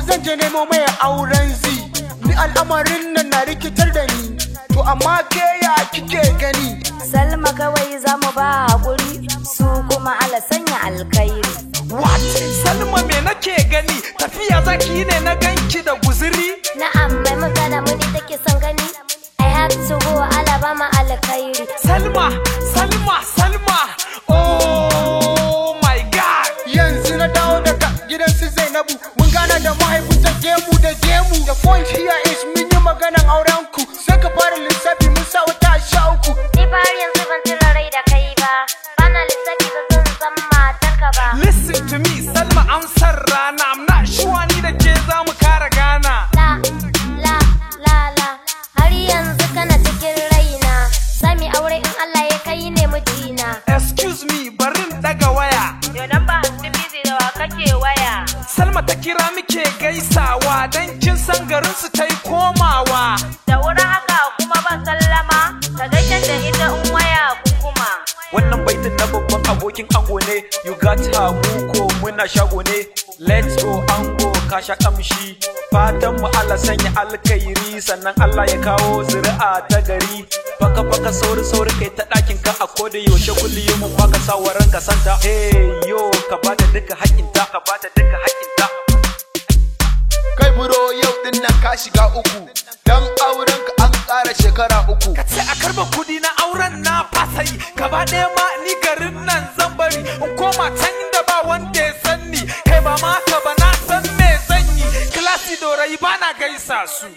zan je nemo mai auren zi. Ni al'amarin nan na rikitar da ni, to amma ke ya kike gani? Salma kawai za mu ba haƙuri, su kuma ala sanya alkhairi. What? Salma me nake gani? Tafiya zaki ne na ganki da guziri? Na'am, mai magana muni take son gani. I have to go Alabama alkhairi. Salma, Salma, Salma. Oh my God. Yanzu na dawo daga gidan su Zainabu, mun gana da mahaifinta gemu da gemu. The point here is mun yi maganan auren ku, sai ka fara lissafi mun sa wata 13. Ni fa har yanzu ban tura rai da kai ba, bana lissafi ba zan san matarka ba. Listen to me, Salma, amsar rana. I'm not sure ni da ke za mu kara gana. La, har yanzu kana cikin raina. Sami aure in Allah ya kai ne mijina. Excuse me, barin daga waya. Yau nan ba hannu busy da wa kake waya. Salma ta kira muke gaisawa, dan kin san garin su ta yi komawa. Da wuri haka kuma ba sallama, ka gaishe da ita in waya kuma. Wannan baitin na babban abokin ango ne. You got her muko muna shago ne. Let's go ango ka sha kamshi. Fatan mu Allah sanya alkhairi, sannan Allah ya kawo zuri'a ta gari. Baka baka sauri sauri kai ta ɗakin ka a koda yaushe kullum mun baka sawaran ka santa. Hey yo ka bata duka haƙinta, ka bata duka haƙinta. Kai buro yau din nan ka shiga uku, dan auren ka an ƙara shekara 3. Ka ce a karba kudi na auren na fasa yi, gaba ɗaya ma ni garin nan zan bari in koma can inda ba wanda ya san ni. Kai ba ma haka ba na san me zan yi, kilasi dorayi ba na gaisa su.